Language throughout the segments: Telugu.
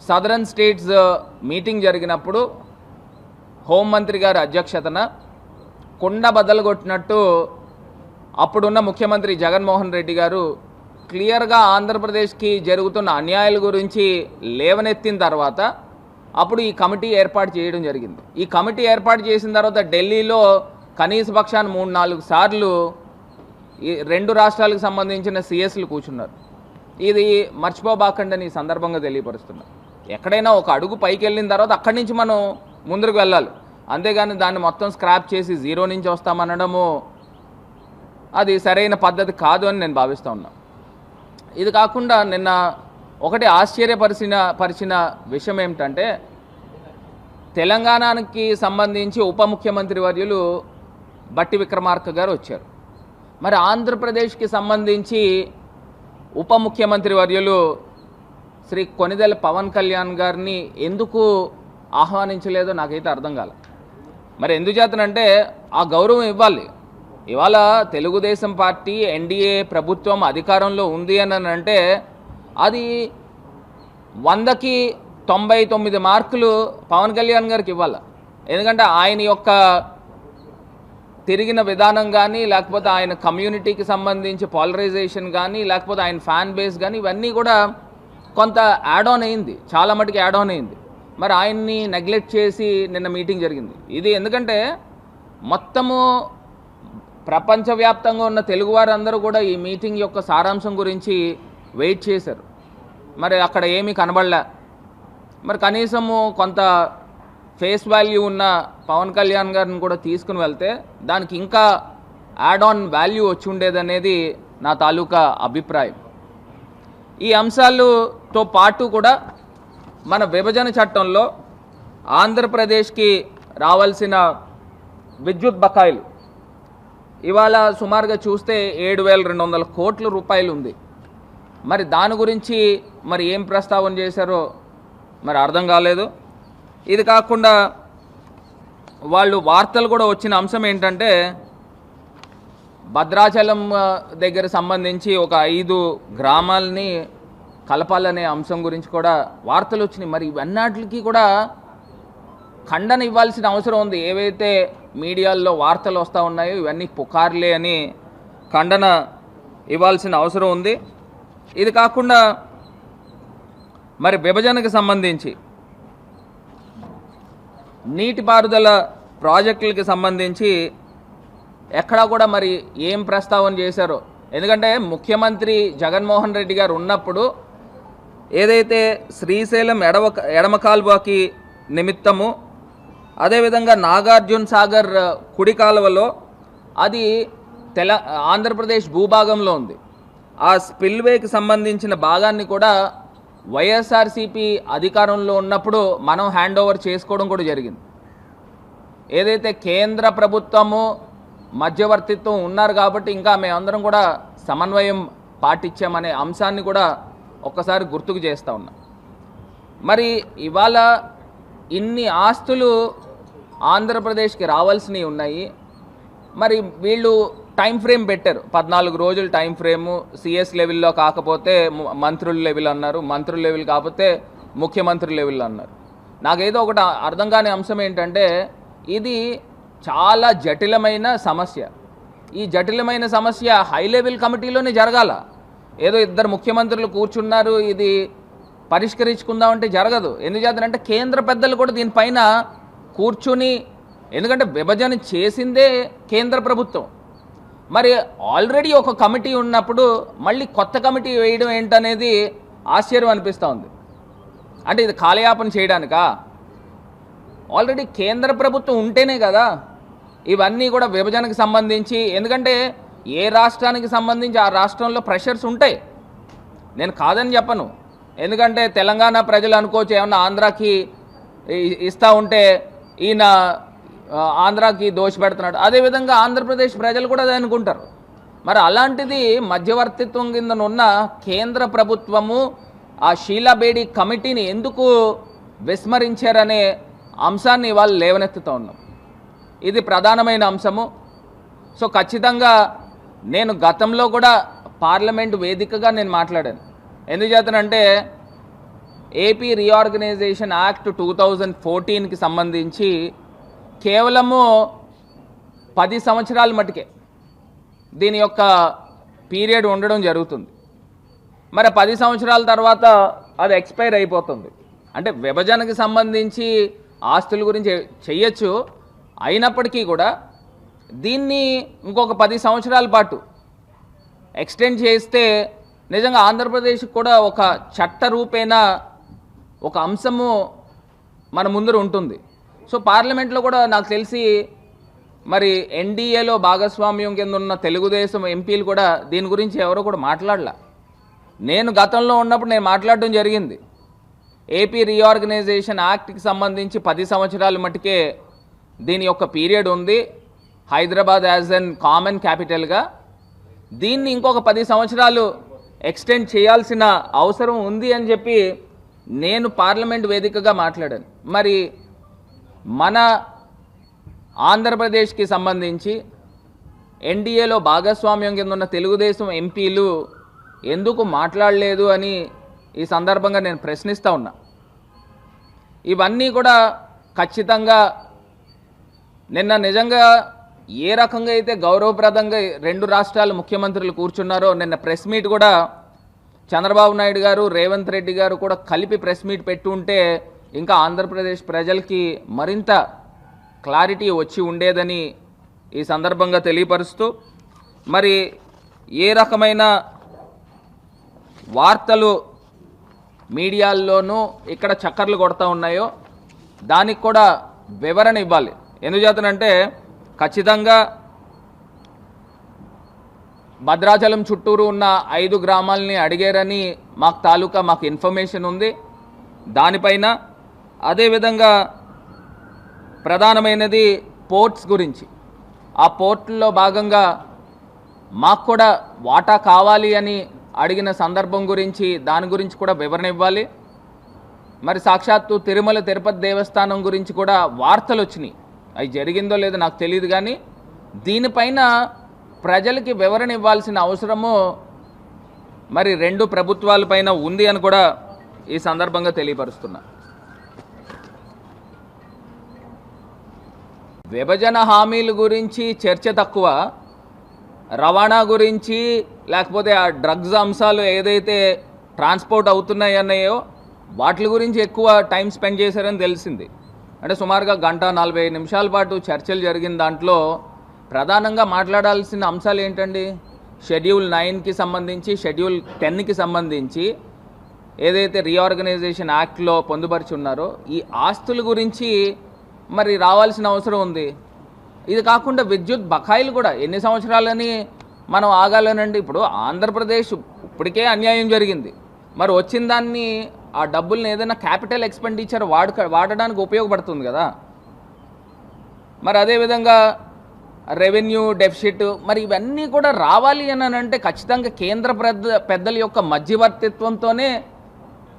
సదరన్ స్టేట్స్ మీటింగ్ జరిగినప్పుడు హోంమంత్రి గారి అధ్యక్షతన కొండ బద్దలుగొట్టినట్టు అప్పుడున్న ముఖ్యమంత్రి జగన్మోహన్ రెడ్డి గారు క్లియర్గా ఆంధ్రప్రదేశ్కి జరుగుతున్న అన్యాయాల గురించి లేవనెత్తిన తర్వాత అప్పుడు ఈ కమిటీ ఏర్పాటు చేయడం జరిగింది. ఈ కమిటీ ఏర్పాటు చేసిన తర్వాత ఢిల్లీలో కనీస పక్షాన 3-4 సార్లు ఈ 2 రాష్ట్రాలకు సంబంధించిన సిఎస్లు కూర్చున్నారు. ఇది మర్చిపోబాకండి ఈ సందర్భంగా తెలియపరుస్తున్నా. ఎక్కడైనా ఒక అడుగు పైకి వెళ్ళిన తర్వాత అక్కడి నుంచి మనం ముందుకు వెళ్ళాలి, అంతేగాని దాన్ని మొత్తం స్క్రాప్ చేసి జీరో నుంచి వస్తామనడము అది సరైన పద్ధతి కాదు అని నేను భావిస్తూ ఉన్నా. ఇది కాకుండా నిన్న ఒకటి ఆశ్చర్యపరిచిన విషయం ఏమిటంటే, తెలంగాణకి సంబంధించి ఉప ముఖ్యమంత్రి వర్యులు బట్టి విక్రమార్క గారు వచ్చారు. మరి ఆంధ్రప్రదేశ్కి సంబంధించి ఉప ముఖ్యమంత్రి వర్యులు శ్రీ కొనిదెల పవన్ కళ్యాణ్ గారిని ఎందుకు ఆహ్వానించలేదో నాకైతే అర్థం కాల. మరి ఎందుచేతనంటే ఆ గౌరవం ఇవ్వాలి. ఇవాళ తెలుగుదేశం పార్టీ ఎన్డీఏ ప్రభుత్వం అధికారంలో ఉంది అని అంటే అది 100కి 99 మార్కులు పవన్ కళ్యాణ్ గారికి ఇవ్వాలి. ఎందుకంటే ఆయన యొక్క తిరిగిన విధానం కానీ, లేకపోతే ఆయన కమ్యూనిటీకి సంబంధించి పాలరైజేషన్ కానీ, లేకపోతే ఆయన ఫ్యాన్ బేస్ కానీ, ఇవన్నీ కూడా కొంత యాడ్ ఆన్ అయింది, చాలా మటుకు యాడ్ ఆన్ అయింది. మరి ఆయన్ని నెగ్లెక్ట్ చేసి నిన్న మీటింగ్ జరిగింది. ఇది ఎందుకంటే మొత్తము ప్రపంచవ్యాప్తంగా ఉన్న తెలుగువారందరూ కూడా ఈ మీటింగ్ యొక్క సారాంశం గురించి వెయిట్ చేశారు. మరి అక్కడ ఏమీ కనబడలే. మరి కనీసము కొంత ఫేస్ వాల్యూ ఉన్న పవన్ కళ్యాణ్ గారిని కూడా తీసుకుని వెళ్తే దానికి ఇంకా యాడ్ ఆన్ వాల్యూ వచ్చి ఉండేదనేది నా తాలూకా అభిప్రాయం. ఈ అంశాలతో పాటు కూడా మన విభజన చట్టంలో ఆంధ్రప్రదేశ్కి రావాల్సిన విద్యుత్ బకాయిలు ఇవాళ సుమారుగా చూస్తే 7,200 కోట్ల రూపాయలు ఉంది. మరి దాని గురించి మరి ఏం ప్రస్తావన చేశారో మరి అర్థం కాలేదు. ఇది కాకుండా వాళ్ళు వార్తలు కూడా వచ్చిన అంశం ఏంటంటే, భద్రాచలం దగ్గర సంబంధించి ఒక 5 గ్రామాలని కలపాలనే అంశం గురించి కూడా వార్తలు వచ్చినాయి. మరి ఇవన్నిటికి కూడా ఖండన ఇవ్వాల్సిన అవసరం ఉంది. ఏవైతే మీడియాల్లో వార్తలు వస్తూ ఉన్నాయో ఇవన్నీ పుకార్లే అని ఖండన ఇవ్వాల్సిన అవసరం ఉంది. ఇది కాకుండా మరి విభజనకు సంబంధించి నీటిపారుదల ప్రాజెక్టులకి సంబంధించి ఎక్కడా కూడా మరి ఏం ప్రస్తావన చేశారో. ఎందుకంటే ముఖ్యమంత్రి జగన్మోహన్ రెడ్డి గారు ఉన్నప్పుడు ఏదైతే శ్రీశైలం ఎడమ కాలువకి నిమిత్తము, అదేవిధంగా నాగార్జున సాగర్ కుడి కాలువలో అది ఆంధ్రప్రదేశ్ భూభాగంలో ఉంది. ఆ స్పిల్వేకి సంబంధించిన భాగాన్ని కూడా వైఎస్ఆర్సీపీ అధికారంలో ఉన్నప్పుడు మనం హ్యాండ్ ఓవర్ చేసుకోవడం కూడా జరిగింది. ఏదైతే కేంద్ర ప్రభుత్వము మధ్యవర్తిత్వం ఉన్నారు కాబట్టి ఇంకా మేమందరం కూడా సమన్వయం పాటించామనే అంశాన్ని కూడా ఒక్కసారి గుర్తుకు చేస్తూ ఉన్నాం. మరి ఇవాళ ఇన్ని ఆస్తులు ఆంధ్రప్రదేశ్కి రావాల్సినవి ఉన్నాయి. మరి వీళ్ళు టైం ఫ్రేమ్ పెట్టారు, 14 రోజులు టైం ఫ్రేము. సిఎస్ లెవెల్లో కాకపోతే మంత్రుల లెవెల్ అన్నారు, మంత్రుల లెవెల్ కాకపోతే ముఖ్యమంత్రి లెవెల్లో అన్నారు. నాకేదో ఒకటి అర్థం కాని అంశం ఏంటంటే, ఇది చాలా జటిలమైన సమస్య. ఈ జటిలమైన సమస్య హై లెవెల్ కమిటీలోనే జరగాల. ఏదో 2 ముఖ్యమంత్రులు కూర్చున్నారు ఇది పరిష్కరించుకుందామంటే జరగదు. ఎందుచేతనంటే కేంద్ర పెద్దలు కూడా దీనిపైన కూర్చుని, ఎందుకంటే విభజన చేసిందే కేంద్ర ప్రభుత్వం. మరి ఆల్రెడీ ఒక కమిటీ ఉన్నప్పుడు మళ్ళీ కొత్త కమిటీ వేయడం ఏంటనేది ఆశ్చర్యం అనిపిస్తూ ఉంది. అంటే ఇది కాలయాపన చేయడానికా? ఆల్రెడీ కేంద్ర ప్రభుత్వం ఉంటేనే కదా ఇవన్నీ కూడా విభజనకు సంబంధించి. ఎందుకంటే ఏ రాష్ట్రానికి సంబంధించి ఆ రాష్ట్రంలో ప్రెషర్స్ ఉంటాయి, నేను కాదని చెప్పను. ఎందుకంటే తెలంగాణ ప్రజలు అనుకోవచ్చు ఏమన్నా ఆంధ్రాకి ఇస్తూ ఉంటే ఈయన ఆంధ్రాకి దోషి పెడుతున్నాడు, అదేవిధంగా ఆంధ్రప్రదేశ్ ప్రజలు కూడా అది అనుకుంటారు. మరి అలాంటిది మధ్యవర్తిత్వం కింద ఉన్న కేంద్ర ప్రభుత్వము ఆ షీలా బేడి కమిటీని ఎందుకు విస్మరించారనే అంశాన్ని ఇవాళ లేవనెత్తుతూ ఉన్నాం. ఇది ప్రధానమైన అంశము. సో ఖచ్చితంగా నేను గతంలో కూడా పార్లమెంటు వేదికగా నేను మాట్లాడాను. ఎందుచేతనంటే ఏపీ రీఆర్గనైజేషన్ యాక్ట్ 2014కి సంబంధించి కేవలము 10 సంవత్సరాల మటుకే దీని యొక్క పీరియడ్ ఉండడం జరుగుతుంది. మరి 10 సంవత్సరాల తర్వాత అది ఎక్స్పైర్ అయిపోతుంది. అంటే విభజనకి సంబంధించి ఆస్తుల గురించి చెయ్యొచ్చు, అయినప్పటికీ కూడా దీన్ని ఇంకొక 10 సంవత్సరాల పాటు ఎక్స్టెండ్ చేస్తే నిజంగా ఆంధ్రప్రదేశ్కి కూడా ఒక చట్ట రూపేణ ఒక అంశము మన ముందర ఉంటుంది. సో పార్లమెంట్లో కూడా నాకు తెలిసి మరి ఎన్డీఏలో భాగస్వామ్యం కింద ఉన్న తెలుగుదేశం ఎంపీలు కూడా దీని గురించి ఎవరో కూడా మాట్లాడలా. నేను గతంలో ఉన్నప్పుడు నేను మాట్లాడడం జరిగింది. ఏపీ రీఆర్గనైజేషన్ యాక్ట్కి సంబంధించి 10 సంవత్సరాల మటుకే దీని యొక్క పీరియడ్ ఉంది. హైదరాబాద్ యాజ్ అన్ కామన్ క్యాపిటల్గా దీన్ని ఇంకొక 10 సంవత్సరాలు ఎక్స్టెండ్ చేయాల్సిన అవసరం ఉంది అని చెప్పి నేను పార్లమెంట్ వేదికగా మాట్లాడాను. మరి మన ఆంధ్రప్రదేశ్కి సంబంధించి ఎన్డీఏలో భాగస్వామ్యం కింద ఉన్న తెలుగుదేశం ఎంపీలు ఎందుకు మాట్లాడలేదు అని ఈ సందర్భంగా నేను ప్రశ్నిస్తూ ఉన్నా. ఇవన్నీ కూడా ఖచ్చితంగా నిన్న నిజంగా ఏ రకంగా అయితే గౌరవప్రదంగా 2 రాష్ట్రాల ముఖ్యమంత్రులు కూర్చున్నారో, నిన్న ప్రెస్ మీట్ కూడా చంద్రబాబు నాయుడు గారు, రేవంత్ రెడ్డి గారు కూడా కలిపి ప్రెస్ మీట్ పెట్టి ఉంటే ఇంకా ఆంధ్రప్రదేశ్ ప్రజలకి మరింత క్లారిటీ వచ్చి ఉండేదని ఈ సందర్భంగా తెలియపరుస్తూ, మరి ఏ రకమైన వార్తలు మీడియాల్లోనూ ఇక్కడ చక్కర్లు కొడతా ఉన్నాయో దానికి కూడా వివరణ ఇవ్వాలి. ఎందుచేతనంటే ఖచ్చితంగా భద్రాచలం చుట్టూరు ఉన్న 5 గ్రామాలని అడిగారని మాకు ఇన్ఫర్మేషన్ ఉంది. దానిపైన అదేవిధంగా ప్రధానమైనది పోర్ట్స్ గురించి, ఆ పోర్టుల్లో భాగంగా మాకు కూడా వాటా కావాలి అని అడిగిన సందర్భం గురించి దాని గురించి కూడా వివరణ ఇవ్వాలి. మరి సాక్షాత్తు తిరుమల తిరుపతి దేవస్థానం గురించి కూడా వార్తలు వచ్చినాయి. అవి జరిగిందో లేదో నాకు తెలియదు, కానీ దీనిపైన ప్రజలకి వివరణ ఇవ్వాల్సిన అవసరము మరి 2 ప్రభుత్వాలపైన ఉంది అని కూడా ఈ సందర్భంగా తెలియపరుస్తున్నా. విభజన హామీల గురించి చర్చ తక్కువ, రవాణా గురించి లేకపోతే ఆ డ్రగ్స్ అంశాలు ఏదైతే ట్రాన్స్పోర్ట్ అవుతున్నాయన్నాయో వాటి గురించి ఎక్కువ టైం స్పెండ్ చేశారని తెలిసింది. అంటే సుమారుగా 1:45 నిమిషాల పాటు చర్చలు జరిగిన దాంట్లో ప్రధానంగా మాట్లాడాల్సిన అంశాలు ఏంటండి? షెడ్యూల్ 9కి సంబంధించి, షెడ్యూల్ 10కి సంబంధించి ఏదైతే రీఆర్గనైజేషన్ యాక్ట్లో పొందుపరిచి ఉన్నారో ఈ ఆస్తుల గురించి మరి రావాల్సిన అవసరం ఉంది. ఇది కాకుండా విద్యుత్ బకాయిలు కూడా ఎన్ని సంవత్సరాలని మనం ఆగాలనండి? ఇప్పుడు ఆంధ్రప్రదేశ్ ఇప్పటికే అన్యాయం జరిగింది, మరి వచ్చిన దాన్ని ఆ డబ్బుల్ని ఏదైనా క్యాపిటల్ ఎక్స్పెండిచర్ వాడడానికి ఉపయోగపడుతుంది కదా. మరి అదేవిధంగా రెవెన్యూ డెఫిసిట్, మరి ఇవన్నీ కూడా రావాలి అని అంటే ఖచ్చితంగా కేంద్ర పెద్దల యొక్క మధ్యవర్తిత్వంతోనే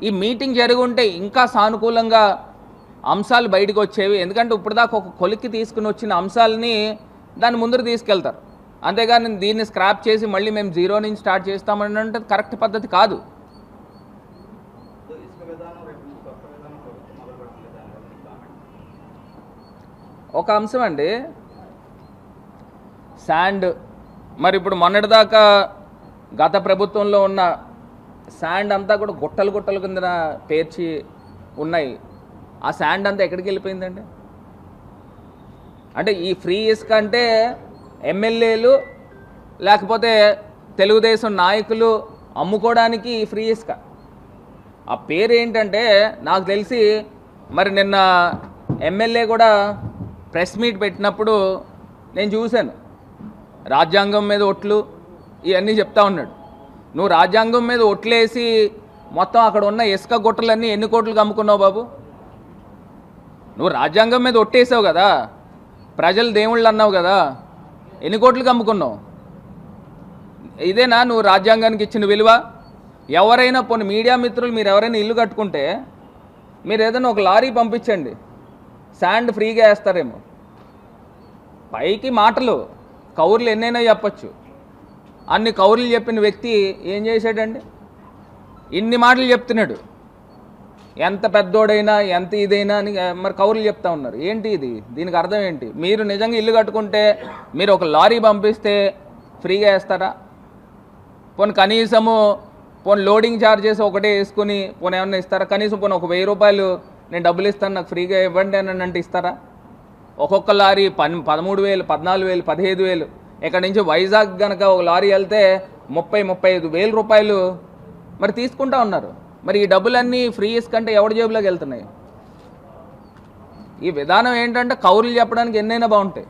ఈ మీటింగ్ జరిగి ఉంటే ఇంకా సానుకూలంగా అంశాలు బయటకు వచ్చేవి. ఎందుకంటే ఇప్పుడు దాకా ఒక కొలిక్కి తీసుకుని వచ్చిన అంశాలని దాన్ని ముందుకు తీసుకెళ్తారు, అంతేగాని దీన్ని స్క్రాప్ చేసి మళ్ళీ మేము 0 నుంచి స్టార్ట్ చేస్తామని అంటే కరెక్ట్ పద్ధతి కాదు. ఒక అంశం అండి శాండ్. మరి ఇప్పుడు మొన్నటిదాకా గత ప్రభుత్వంలో ఉన్న శాండ్ అంతా కూడా గుట్టలు కింద పేర్చి ఉన్నాయి. ఆ శాండ్ అంతా ఎక్కడికి వెళ్ళిపోయిందండి? అంటే ఈ ఫ్రీ ఇసుక అంటే ఎమ్మెల్యేలు లేకపోతే తెలుగుదేశం నాయకులు అమ్ముకోవడానికి ఈ ఫ్రీ ఇసుక. ఆ పేరు ఏంటంటే నాకు తెలిసి మరి నిన్న ఎమ్మెల్యే కూడా ప్రెస్ మీట్ పెట్టినప్పుడు నేను చూశాను. రాజ్యాంగం మీద ఒట్లు ఇవన్నీ చెప్తా ఉన్నాడు. నువ్వు రాజ్యాంగం మీద ఒట్లేసి మొత్తం అక్కడ ఉన్న ఇసుక గుట్టలన్నీ ఎన్ని కోట్లకు అమ్ముకున్నావు బాబు? నువ్వు రాజ్యాంగం మీద ఒట్టేసావు కదా, ప్రజలు దేవుళ్ళు అన్నావు కదా, ఎన్ని కోట్లకు అమ్ముకున్నావు? ఇదేనా నువ్వు రాజ్యాంగానికి ఇచ్చిన విలువ? ఎవరైనా పోనీ మీడియా మిత్రులు మీరు ఎవరైనా ఇల్లు కట్టుకుంటే మీరు ఏదైనా ఒక లారీ పంపించండి, శాండ్ ఫ్రీగా వేస్తారేమో. పైకి మాటలు కౌర్లు ఎన్నైనా చెప్పచ్చు, అన్ని కౌర్లు చెప్పిన వ్యక్తి ఏం చేశాడండి? ఇన్ని మాటలు చెప్తున్నాడు, ఎంత పెద్దోడైనా ఎంత ఇదైనా అని మరి కౌరులు చెప్తా ఉన్నారు. ఏంటి ఇది? దీనికి అర్థం ఏంటి? మీరు నిజంగా ఇల్లు కట్టుకుంటే మీరు ఒక లారీ పంపిస్తే ఫ్రీగా వేస్తారా? పోనీ కనీసము లోడింగ్ ఛార్జెస్ ఒకటే వేసుకుని పోనీ ఏమన్నా ఇస్తారా? కనీసం పోనీ ఒక 1000 రూపాయలు నేను డబ్బులు ఇస్తాను నాకు ఫ్రీగా ఇవ్వండి అని అంటే ఇస్తారా? ఒక్కొక్క లారీ 13,000, 14,000, 15,000. ఇక్కడ నుంచి వైజాగ్ కనుక ఒక లారీ వెళ్తే 30,000-35,000 రూపాయలు మరి తీసుకుంటా ఉన్నారు. మరి ఈ డబ్బులన్నీ ఫ్రీ కంటే ఎవరి జేబులోకి వెళ్తున్నాయి? ఈ విధానం ఏంటంటే కౌరులు చెప్పడానికి ఎన్నైనా బాగుంటాయి.